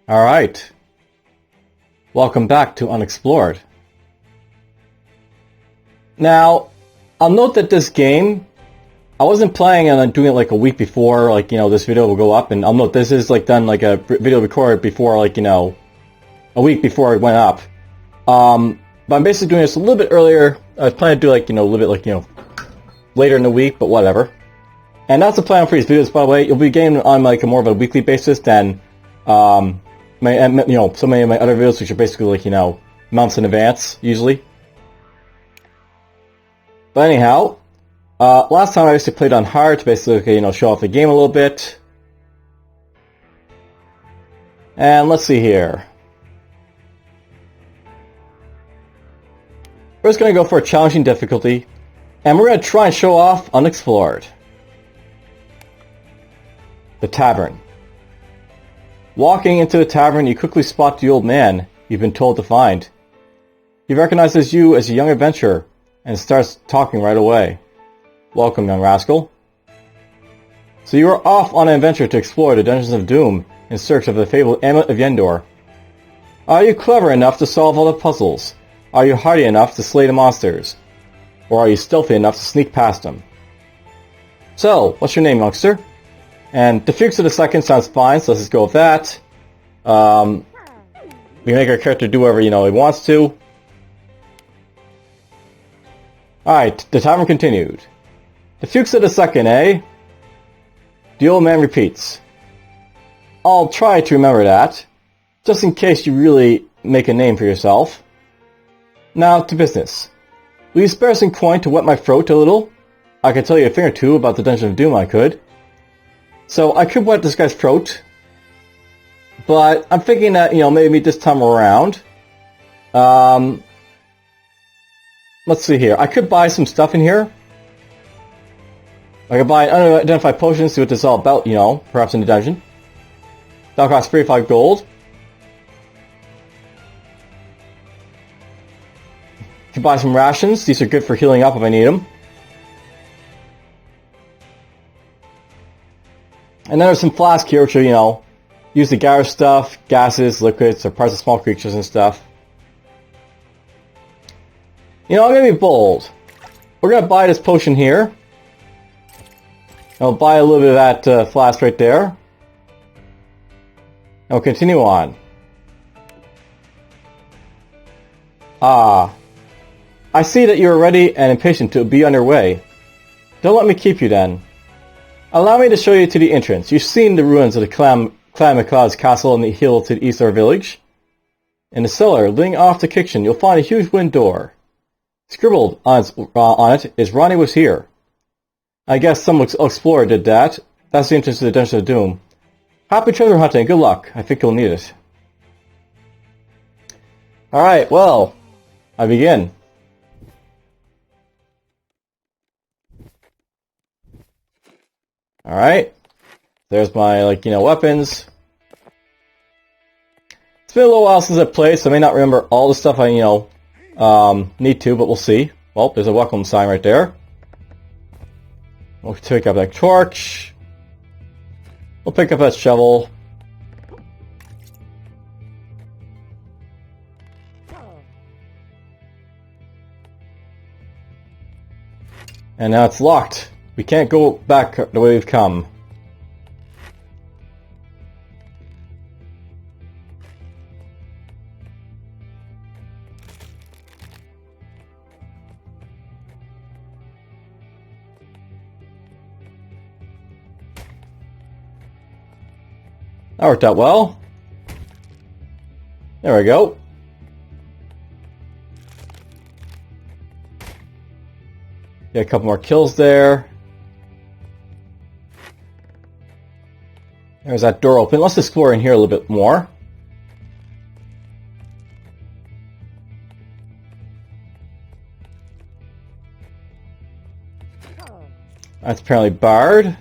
Alright, welcome back to Unexplored. Now, I'll note that this game, I wasn't planning on doing it like a week before, like, this video will go up, and I'll note this is like done like a video recorded before, like, a week before it went up. But I'm basically doing this a little bit earlier. I was planning to do like, a little bit like, later in the week, but whatever. And that's the plan for these videos, by the way. You'll be getting on like a more of a weekly basis than, so many of my other videos, which are basically like, months in advance, usually. But anyhow, last time I basically played on hard to basically, show off the game a little bit. And let's see here. We're just going to go for a challenging difficulty, and we're going to try and show off Unexplored. The Tavern. Walking into the tavern, you quickly spot the old man you've been told to find. He recognizes you as a young adventurer and starts talking right away. Welcome, young rascal. So you are off on an adventure to explore the Dungeons of Doom in search of the fabled Amulet of Yendor. Are you clever enough to solve all the puzzles? Are you hardy enough to slay the monsters? Or are you stealthy enough to sneak past them? So, what's your name, youngster? And DFuxa the second sounds fine, so let's just go with that. We can make our character do whatever, he wants to. Alright, the tavern continued. DFuxa the second, eh? The old man repeats. I'll try to remember that, just in case you really make a name for yourself. Now, to business. Will you spare some coin to wet my throat a little? I could tell you a thing or two about the Dungeon of Doom, I could. So, I could wet this guy's throat, but I'm thinking that, maybe this time around. Let's see here. I could buy some stuff in here. I could buy an unidentified potion, see what this is all about, perhaps in the dungeon. That'll cost 35 gold. Could buy some rations. These are good for healing up if I need them. And then there's some flasks here, which are, use to gather stuff, gases, liquids, or parts of small creatures and stuff. I'm going to be bold. We're going to buy this potion here. I'll buy a little bit of that flask right there. And we'll continue on. I see that you are ready and impatient to be on your way. Don't let me keep you then. Allow me to show you to the entrance. You've seen the ruins of the Clan MacLeod's castle on the hill to the east of our village. In the cellar, leading off the kitchen, you'll find a huge wooden door. Scribbled on it is Ronnie was here. I guess some explorer did that. That's the entrance to the Dungeon of Doom. Happy treasure hunting, good luck. I think you'll need it. Alright, well, I begin. Alright, there's my, weapons. It's been a little while since I played, so I may not remember all the stuff I, need to, but we'll see. Well, there's a welcome sign right there. We'll pick up that torch. We'll pick up that shovel. And now it's locked. We can't go back the way we've come. That worked out well. There we go. Get a couple more kills there. There's that door open. Let's explore in here a little bit more. That's apparently barred.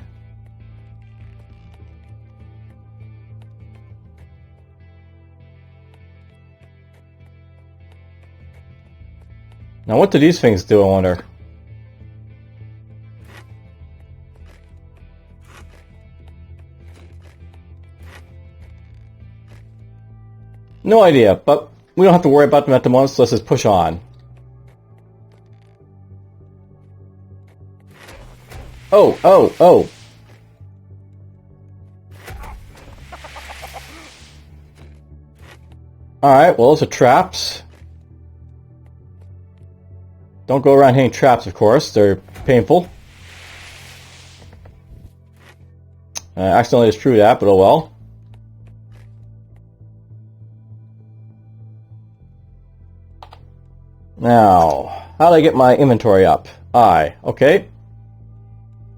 Now what do these things do, I wonder? No idea, but we don't have to worry about them at the moment, so let's just push on. Oh, oh, oh. Alright, well, those are traps. Don't go around hitting traps, of course. They're painful. I accidentally just threw that, but oh well. Now, how do I get my inventory up? Okay.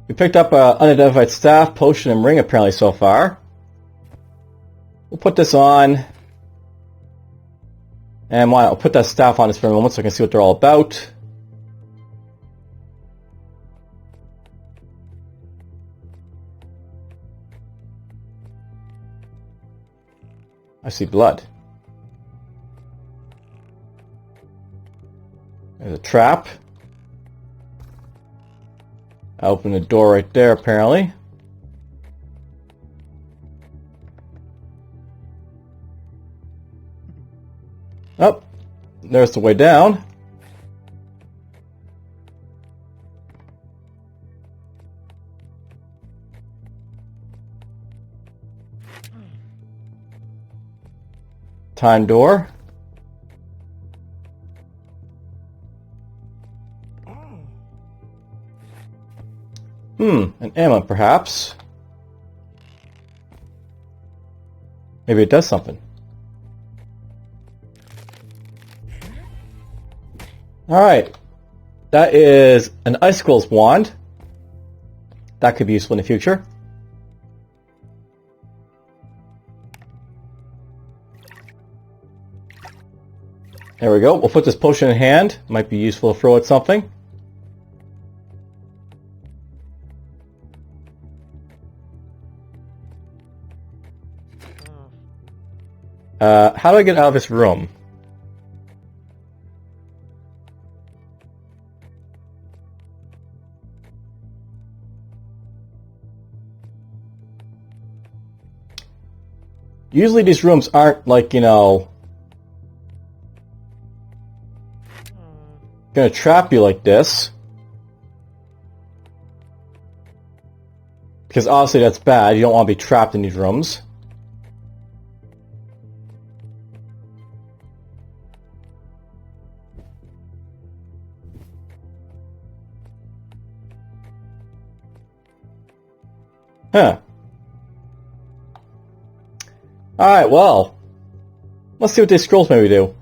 We picked up an unidentified staff, potion, and ring apparently so far. We'll put this on. And I'll put that staff on this for a moment so I can see what they're all about. I see blood. There's a trap. I opened the door right there, apparently. Oh, there's the way down. Time door. An amulet perhaps. Maybe it does something. Alright. That is an Icicle's wand. That could be useful in the future. There we go. We'll put this potion in hand. Might be useful to throw at something. How do I get out of this room? Usually these rooms aren't like, you know, gonna trap you like this. Because obviously that's bad. You don't want to be trapped in these rooms. Huh. Alright, well. Let's see what these scrolls maybe do.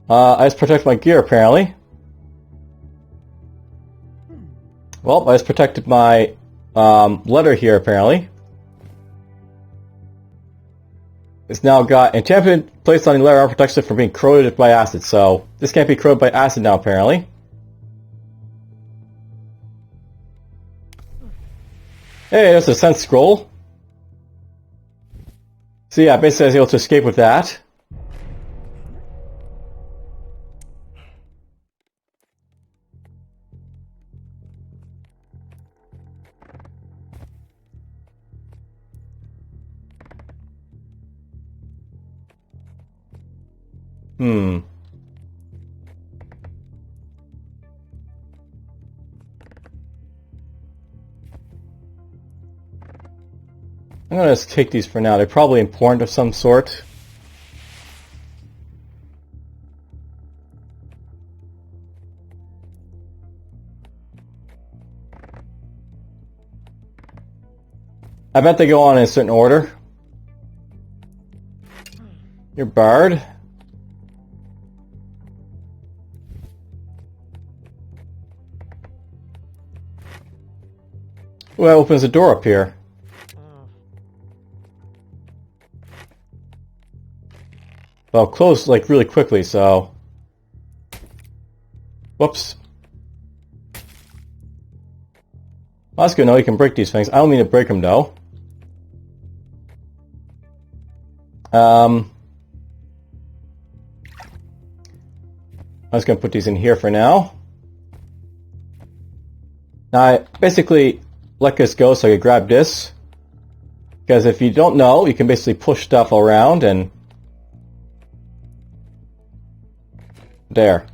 I just protect my gear, apparently. Well, I just protected my letter here, apparently. It's now got enchanted placed on the letter protects it from being corroded by acid, so this can't be corroded by acid now, apparently. Hey, there's a sense scroll. So yeah, basically I was able to escape with that. I'm gonna just take these for now. They're probably important of some sort. I bet they go on in a certain order. You're barred. Ooh, that opens a door up here. Well, closed like really quickly, so... Whoops. Well, that's good to know you can break these things. I don't mean to break them, though. I'm just going to put these in here for now. Now, I basically let this go so I can grab this. Because if you don't know, you can basically push stuff around and... There.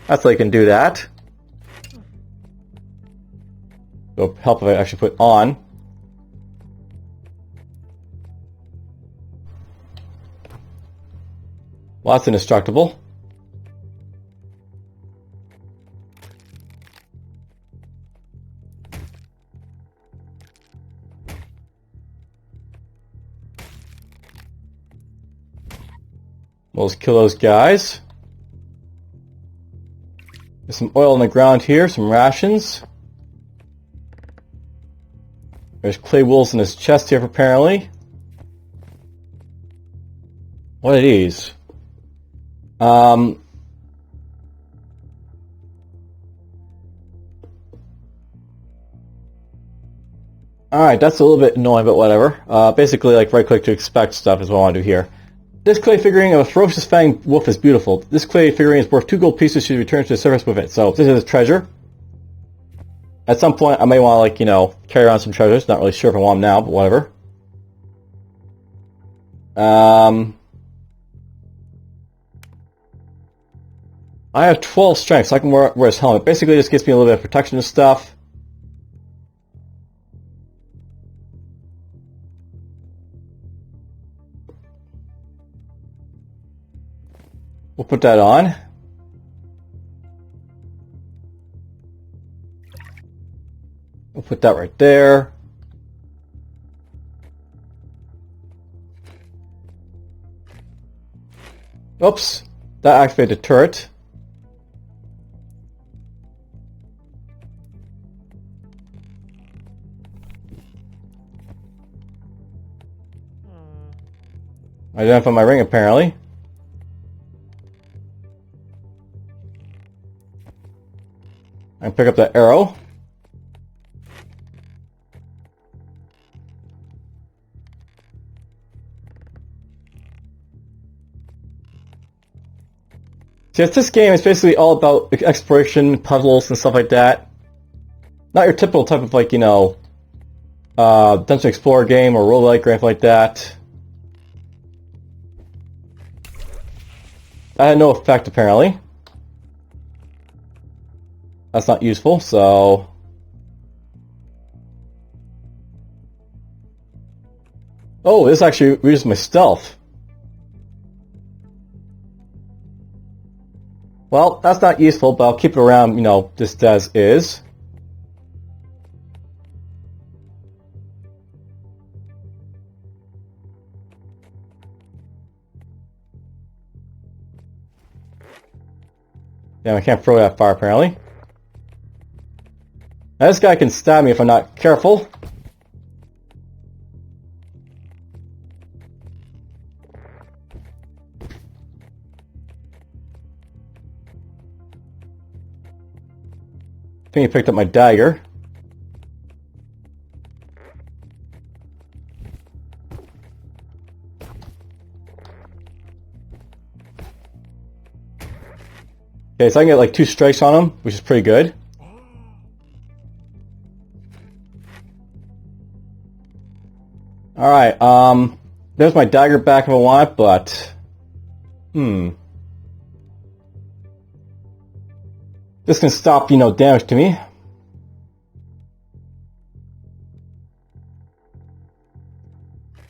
That's how you can do that. It'll help if I actually put on. Well, that's indestructible. We'll just kill those guys. There's some oil on the ground here, some rations. There's clay wools in his chest here, apparently. What are these? Alright, that's a little bit annoying, but whatever. Basically, like, right-click to expect stuff is what I want to do here. This clay figurine of a ferocious fanged wolf is beautiful. This clay figurine is worth 2 gold pieces. Should return to the surface with it. So, this is a treasure. At some point, I may want to, like, you know, carry around some treasures. Not really sure if I want them now, but whatever. I have 12 strength, so I can wear his helmet. Basically, this gives me a little bit of protection and stuff. We'll put that on. We'll put that right there. Oops, that activated the turret. I identified my ring, apparently. I can pick up that arrow. See, this game is basically all about exploration, puzzles, and stuff like that. Not your typical type of, like, you know, Dungeon Explorer game or Rogue-lite or anything like that. That had no effect, apparently. That's not useful, so... Oh, this actually reduces my stealth. Well, that's not useful, but I'll keep it around, you know, just as is. Damn, I can't throw that far, apparently. Now, this guy can stab me if I'm not careful. I think he picked up my dagger. Okay, so I can get like 2 strikes on him, which is pretty good. Alright, there's my dagger back if I want it, but... This can stop, you know, damage to me.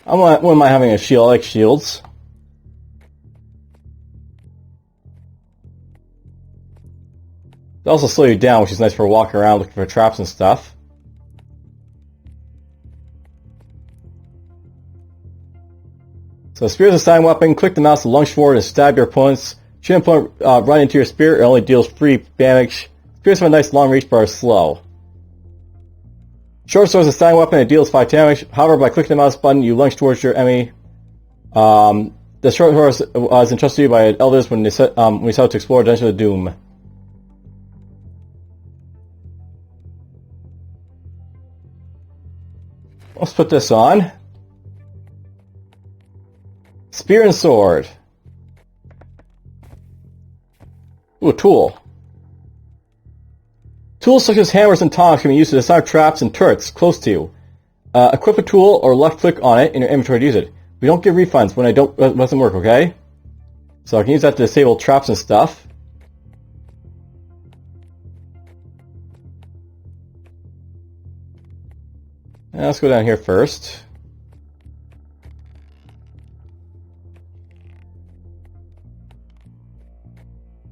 What am I having a shield? I like shields. They also slow you down, which is nice for walking around looking for traps and stuff. So spear is a sign weapon. Click the mouse to lunge forward and stab your opponents. Shoot an opponent right into your spear. It only deals 3 damage. Spears have a nice long reach but are slow. Short sword is a sign weapon. It deals 5 damage. However, by clicking the mouse button, you lunge towards your enemy. The short sword was entrusted to you by elders when they set out to explore Dungeon of Doom. Let's put this on. Spear and sword. Ooh, a tool. Tools such as hammers and tongs can be used to disarm traps and turrets close to you. Equip a tool or left click on it in your inventory to use it. We don't give refunds when it doesn't work, okay? So I can use that to disable traps and stuff. And let's go down here first.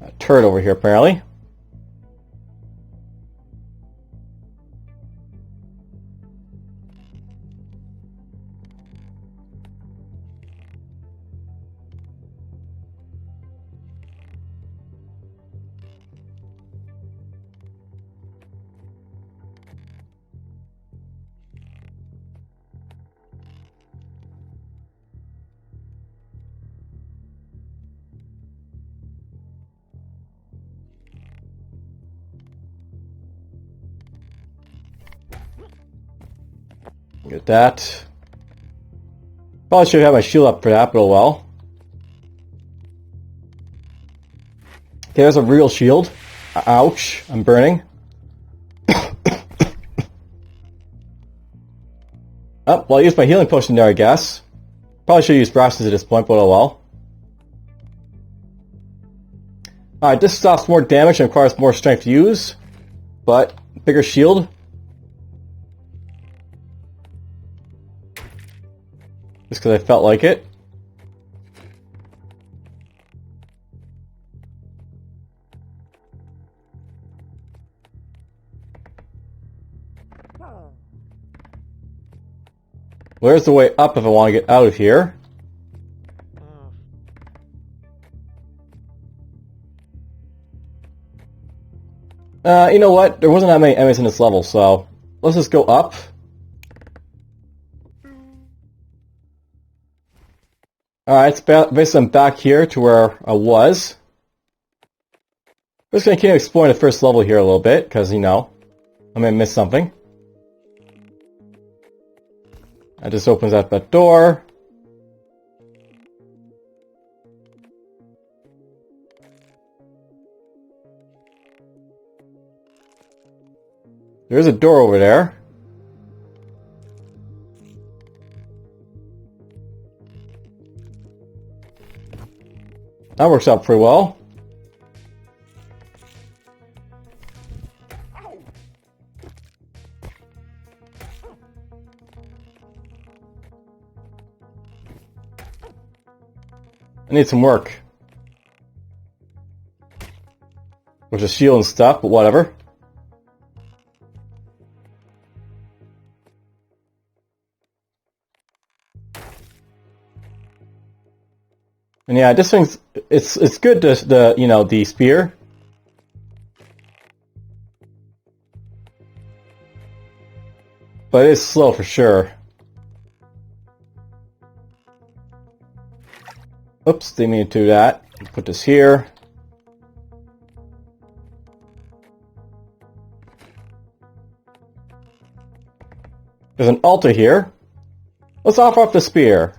A turret over here, apparently. Get that. Probably should have my shield up for that, but oh well. Okay, there's a real shield. Ouch, I'm burning. Oh, well, I used my healing potion there, I guess. Probably should have used brasses at this point, but oh well. Alright, this stops more damage and requires more strength to use, but bigger shield. Just because I felt like it. Where's the way up if I want to get out of here? You know what? There wasn't that many enemies in this level, so let's just go up. Alright, basically I'm back here to where I was. We're just going to keep exploring the first level here a little bit, because, you know, I may miss something. That just opens up that door. There's a door over there. That works out pretty well. I need some work. With a shield and stuff, but whatever. And yeah, this thing's it's good to the you know the spear. But it's slow for sure. Oops, didn't mean to do that. Put this here. There's an altar here. Let's offer up the spear.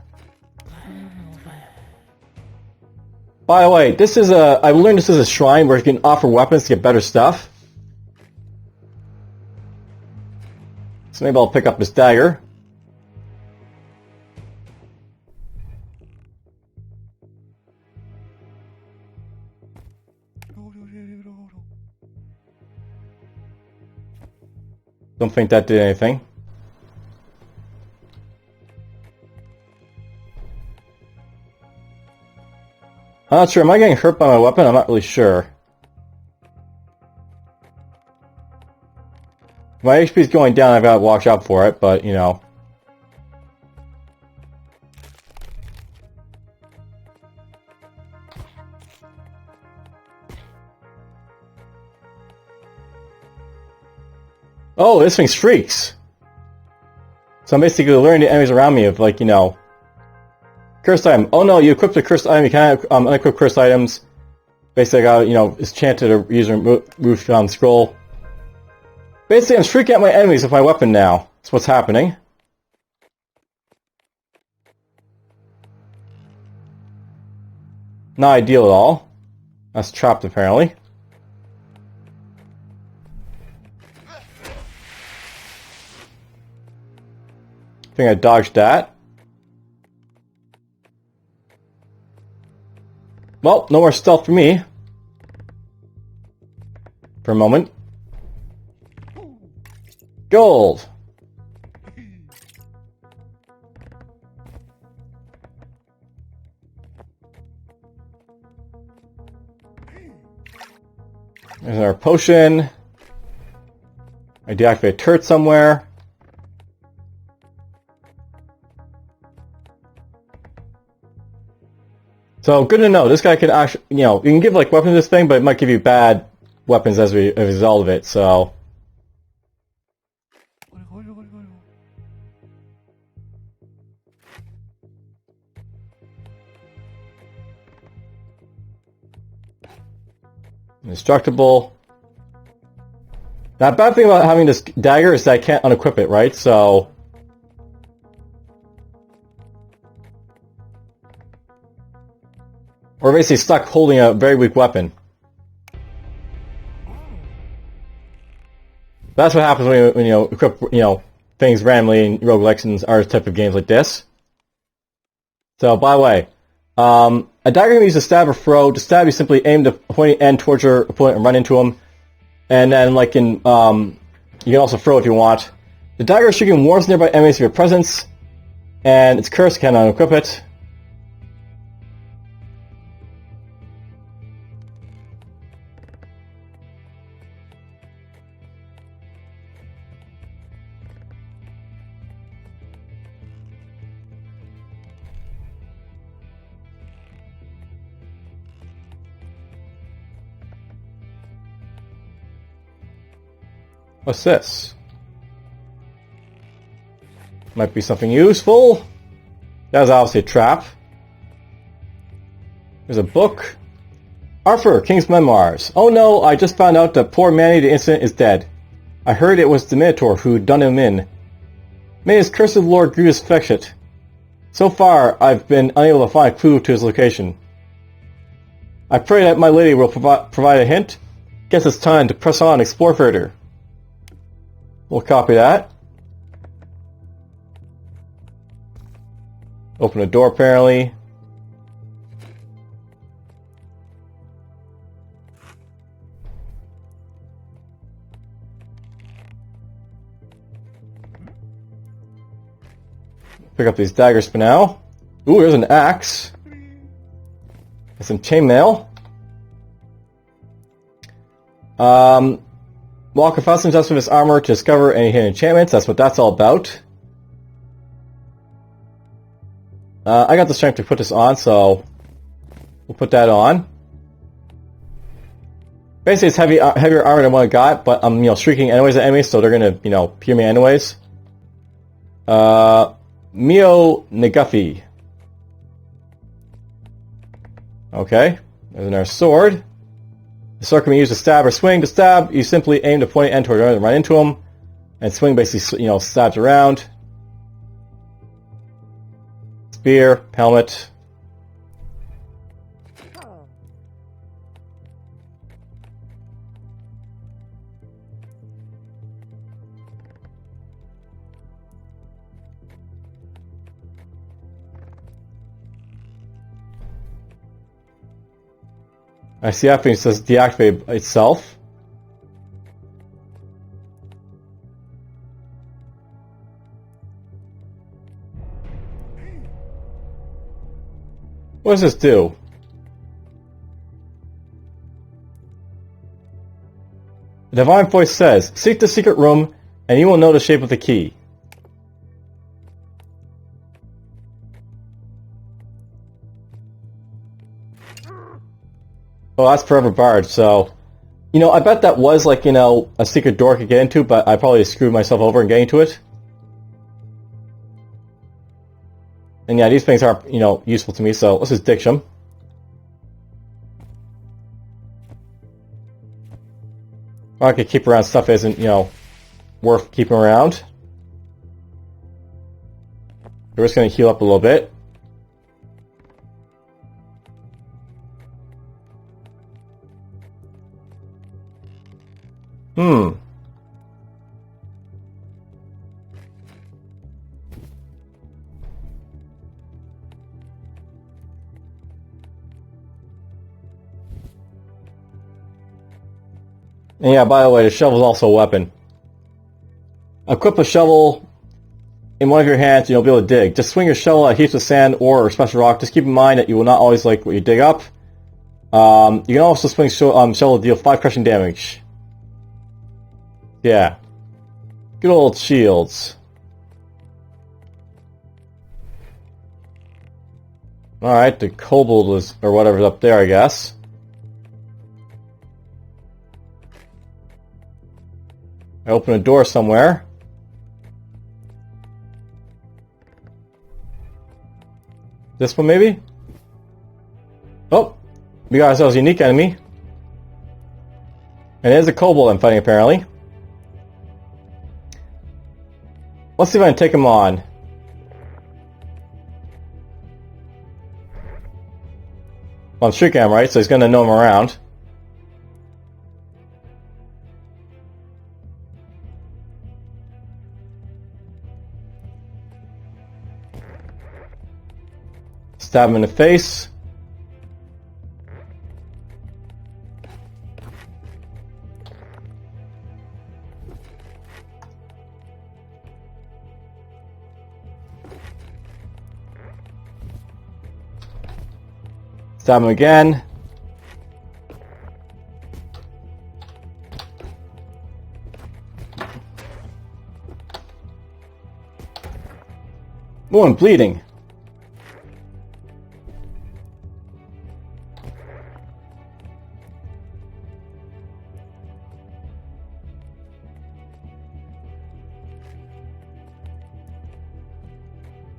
By the way, this is a I learned this is a shrine where you can offer weapons to get better stuff. So maybe I'll pick up this dagger. Don't think that did anything. I'm not sure. Am I getting hurt by my weapon? I'm not really sure. My HP is going down. I've got to watch out for it, but you know. Oh, this thing shrieks. So I'm basically learning the enemies around me of, like, you know, cursed item. Oh no, you equipped a cursed item. You can't unequip cursed items. Basically, I got, you know, it's chanted or use a roof scroll. Basically, I'm shrieking at my enemies with my weapon now. That's what's happening. Not ideal at all. That's trapped, apparently. think I dodged that. Well, no more stealth for me. For a moment. Gold! There's our potion. I deactivate a turret somewhere. So good to know. This guy can actually, you know, you can give like weapons to this thing, but it might give you bad weapons as a result of it. So. Indestructible. Now, bad thing about having this dagger is that I can't unequip it, right? So. We're basically stuck holding a very weak weapon. That's what happens when you know, equip, you know, things randomly in roguelikes and other type of games like this. So, by the way, a dagger can be used to stab or throw. To stab, you simply aim the pointing end towards your opponent and run into him. And then, like in, you can also throw if you want. The Dagger of Shrieking warns nearby enemies of your presence, and it's cursed, cannot equip it. What's this? Might be something useful. That was obviously a trap. There's a book. Arthur, King's Memoirs. Oh no, I just found out that poor Manny the Incident is dead. I heard it was the Minotaur who done him in. May his cursed Lord Grievous fetch it. So far, I've been unable to find a clue to his location. I pray that my lady will provide a hint. Guess it's time to press on and explore further. We'll copy that. Open a door, apparently. Pick up these daggers for now. Ooh, there's an axe. And some chainmail. Walk a thousand steps with his armor to discover any hidden enchantments. That's what that's all about. I got the strength to put this on, so we'll put that on. Basically, it's heavier armor than what I got, but I'm, you know, shrieking anyways at enemies, so they're gonna, you know, hear me anyways. Mio Naguffi. Okay, there's another sword. The sword can be used to stab or swing. To stab, you simply aim the pointing end toward and run into him, and swing basically, you know, stabs around. Spear, helmet. I see that thing says deactivate itself. What does this do? The divine voice says, seek the secret room and you will know the shape of the key. Oh, that's forever barred, so... You know, I bet that was, like, you know, a secret door I could get into, but I probably screwed myself over in getting to it. And yeah, these things aren't, you know, useful to me, so let's just ditch them. I could keep around stuff that isn't, you know, worth keeping around. We're just going to heal up a little bit. And yeah, by the way, the shovel is also a weapon. Equip a shovel in one of your hands and you'll be able to dig. Just swing your shovel at heaps of sand or special rock. Just keep in mind that you will not always like what you dig up. You can also swing shovel to deal 5 crushing damage. Yeah. Good old shields. Alright, the Kobold was, or whatever's up there, I guess. I open a door somewhere. This one, maybe? Oh! We got ourselves a unique enemy. And it is a Kobold I'm fighting, apparently. Let's see if I can take him on. Well, I'm Shuriken him, right? So he's gonna know him around. Stab him in the face. Stab him again. Oh, I'm bleeding.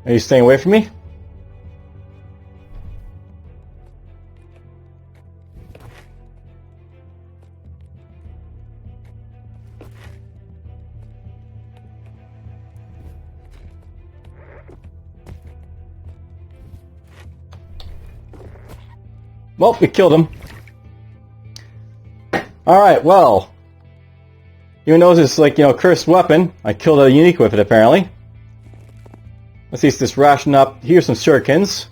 Are you staying away from me? Well, we killed him. Alright, well. Even though it's like, cursed weapon, I killed a unique with it, apparently. Let's use this ration up. Here's some shurikens.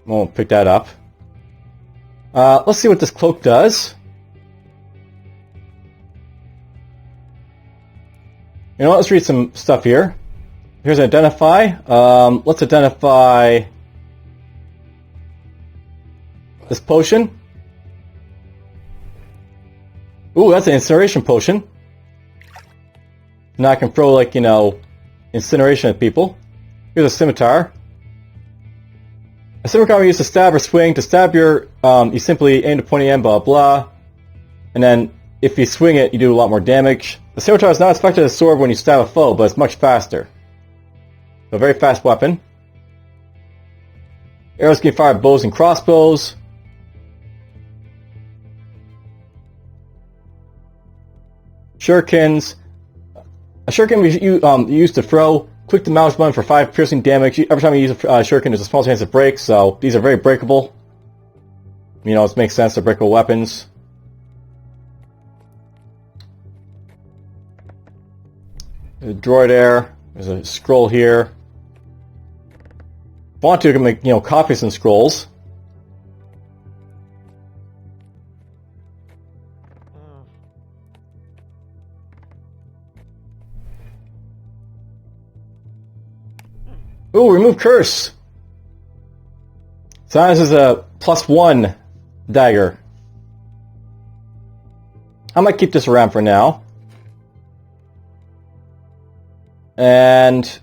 Won't pick that up. Let's see what this cloak does. You know what, let's read some stuff here. Here's identify. Let's identify this potion. Ooh, that's an incineration potion. Now I can throw, like, incineration at people. Here's a scimitar. A scimitar we use to stab or swing. To stab you simply aim the pointy end, blah blah. And then if you swing it, you do a lot more damage. The scimitar is not as effective as a sword when you stab a foe, but it's much faster. So a very fast weapon. Arrows can fire bows and crossbows. Shurikens. A shuriken we use to throw. Click the mouse button for 5 piercing damage. Every time you use a shuriken, there's a small chance of break, so these are very breakable. It makes sense, they're breakable weapons. There's a droid there. There's a scroll here. If I want to, I can make, copies and scrolls. Ooh, remove curse! So this is a +1 dagger. I might keep this around for now. And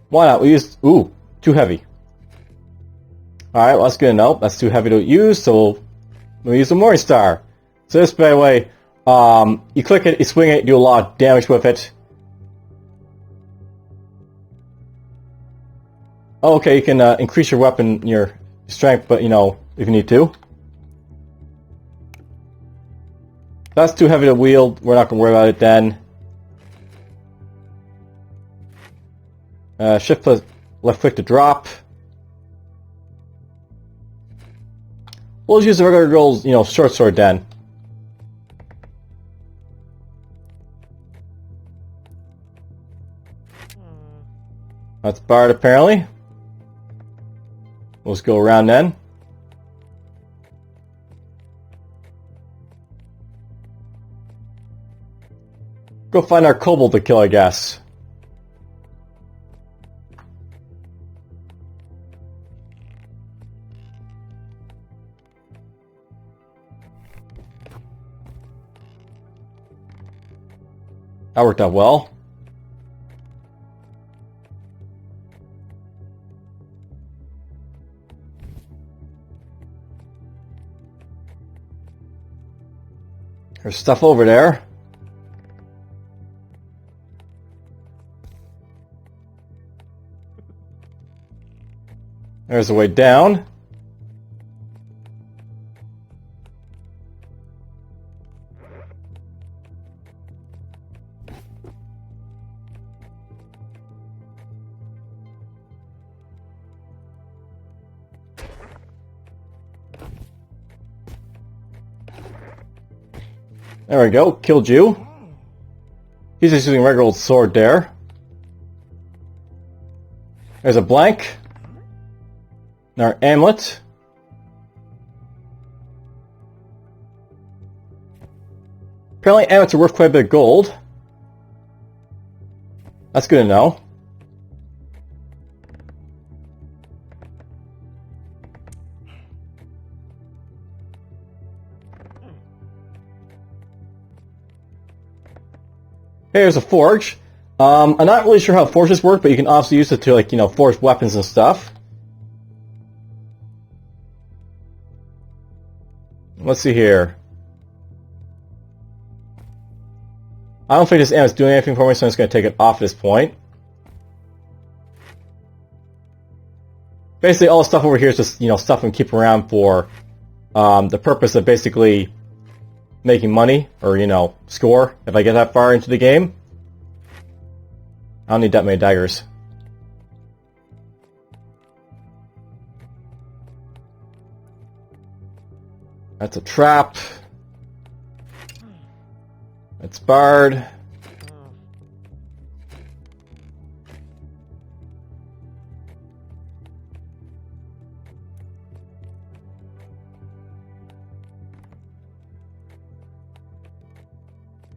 why not? We use too heavy. Alright, well, that's good to know. That's too heavy to use, so we'll use the Morning Star. So this, by the way, you click it, you swing it, you do a lot of damage with it. Oh, okay, you can increase your weapon, your strength, but if you need to. That's too heavy to wield. We're not going to worry about it then. Shift plus left click to drop. We'll just use the regular girl's, short sword then. That's barred apparently. Let's go around then. Go find our kobold to kill, I guess. That worked out well. There's stuff over there. There's a way down. There we go, killed you. He's just using a regular old sword there. There's a blank. Our amulet. Apparently amulets are worth quite a bit of gold. That's good to know. Here's a forge. I'm not really sure how forges work, but you can also use it to, like, forge weapons and stuff. Let's see here. I don't think this amulet's doing anything for me, so I'm just going to take it off at this point. Basically, all the stuff over here is just, stuff I'm keeping around for the purpose of basically making money, or, score, if I get that far into the game. I don't need that many daggers. That's a trap. It's barred.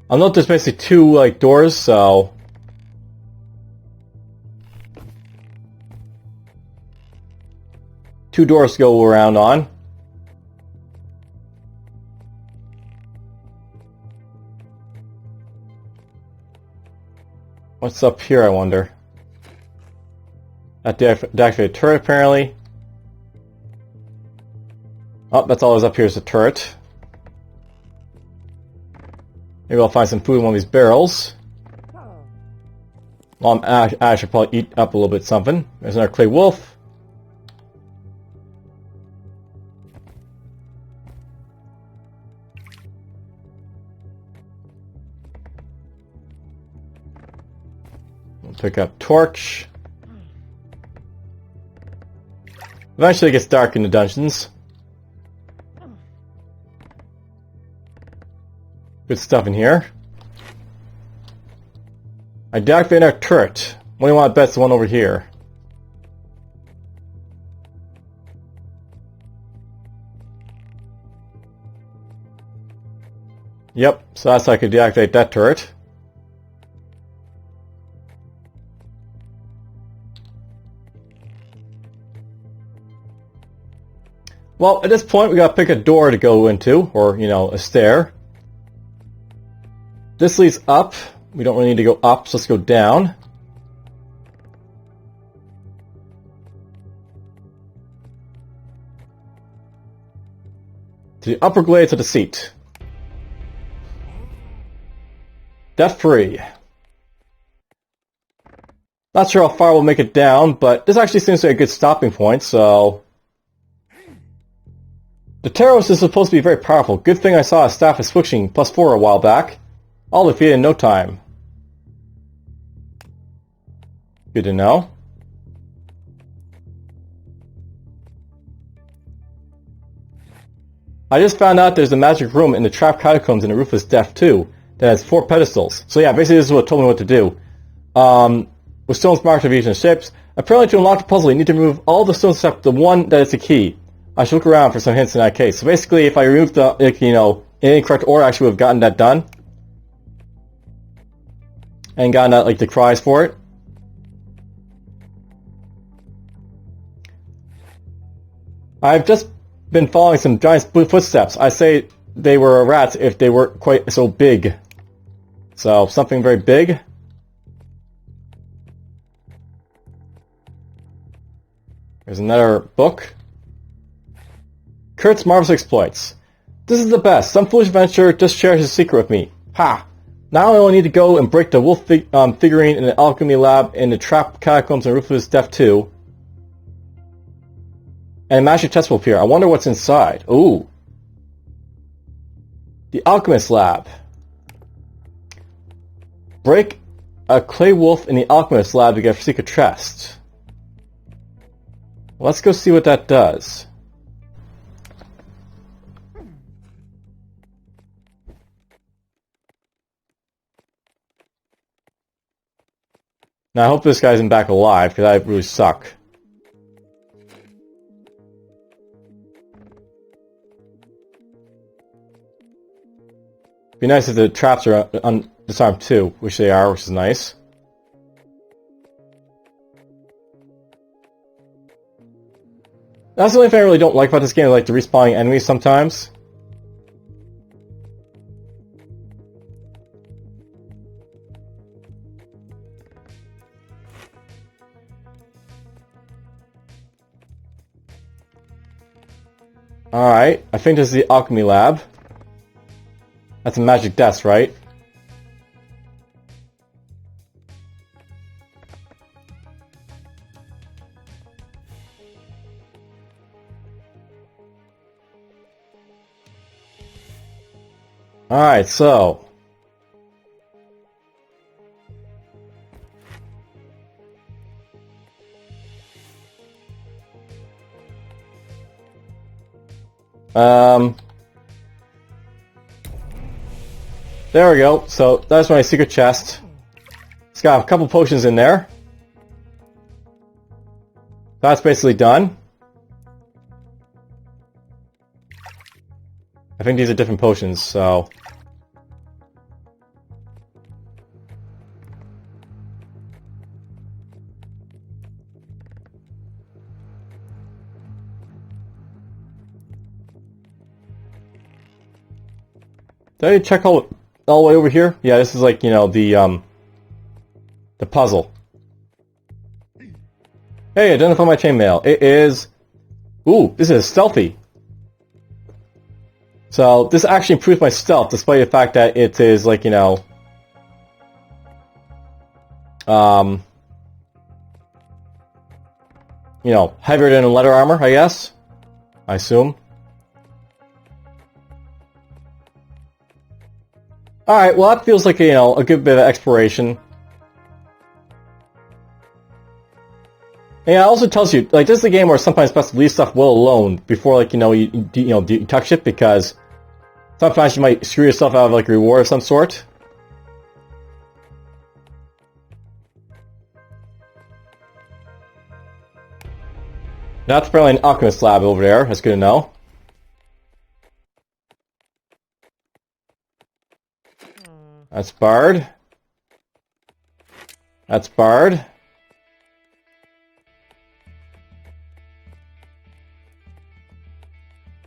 I'll note there's basically two, doors, so... two doors to go around on. What's up here, I wonder? That deactivated turret, apparently. Oh, that's all that's up here is a turret. Maybe I'll find some food in one of these barrels. Well, I should probably eat up a little bit something. There's another clay wolf. We'll pick up torch. Eventually it gets dark in the dungeons. Good stuff in here. I deactivated our turret. What do you want to bet's the one over here? Yep, so that's how I could deactivate that turret. Well, at this point we gotta pick a door to go into, or, a stair. This leads up. We don't really need to go up, so let's go down. To the upper glades of the seat. Death free. Not sure how far we'll make it down, but this actually seems like a good stopping point, so... The Taros is supposed to be very powerful. Good thing I saw a staff of switching +4 a while back. I'll defeat it in no time. Good to know. I just found out there's a magic room in the Trapped Catacombs in the Ruthless Death 2 that has 4 pedestals. So yeah, basically this is what told me what to do. with stones marked of each shapes. Apparently to unlock the puzzle, you need to remove all the stones except the one that is the key. I should look around for some hints in that case. So basically, if I removed the, like, you know, in incorrect order, I actually would have gotten that done. And gotten that, like, the cries for it. I've just been following some giant footsteps. I say they were rats if they weren't quite so big. So, something very big. There's another book. Kurt's Marvelous Exploits. This is the best. Some foolish adventurer just shared his secret with me. Ha! Now I only need to go and break the wolf figurine in the alchemy lab in the trap catacombs and Rufus Def 2. And a magic test will appear. I wonder what's inside. Ooh. The alchemist lab. Break a clay wolf in the alchemist lab to get a secret chest. Let's go see what that does. Now I hope this guy isn't back alive, because I really suck. It'd be nice if the traps are disarmed too, which they are, which is nice. That's the only thing I really don't like about this game, like the respawning enemies sometimes. Alright, I think this is the alchemy lab. That's a magic desk, right? Alright, so... There we go. So, that's my secret chest. It's got a couple potions in there. That's basically done. I think these are different potions, so... Did I check all the way over here? Yeah, this is like, you know, the puzzle. Hey, identify my chainmail. It is... Ooh, this is stealthy. So, this actually improves my stealth, despite the fact that it is, like, you know... you know, heavier than leather armor, I guess? I assume. Alright, well that feels like, you know, a good bit of exploration. And yeah, it also tells you, like, this is a game where sometimes it's best to leave stuff well alone before, like, you know, you touch it, because sometimes you might screw yourself out of, like, a reward of some sort. That's probably an alchemist lab over there, that's good to know. That's barred. That's barred.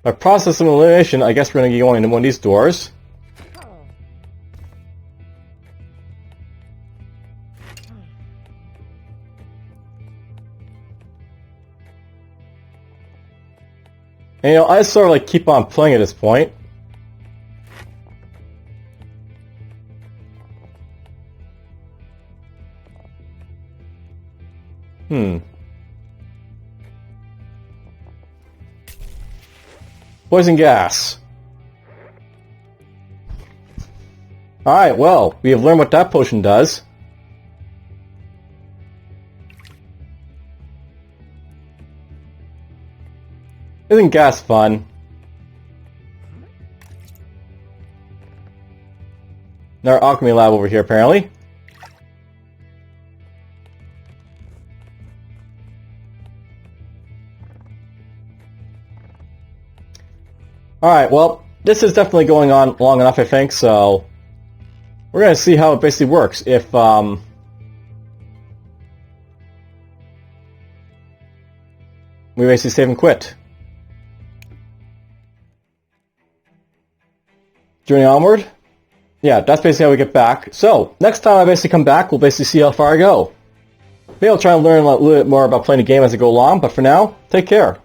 By process of elimination, I guess we're going to be going into one of these doors. And, you know, I sort of like keep on playing at this point. Poison gas. Alright, well, we have learned what that potion does. Isn't gas fun? Another alchemy lab over here, apparently. Alright, well, this is definitely going on long enough, I think, so... We're gonna see how it basically works. If, we basically save and quit. Journey onward? Yeah, that's basically how we get back. So, next time I basically come back, we'll basically see how far I go. Maybe I'll try and learn a little bit more about playing the game as I go along, but for now, take care.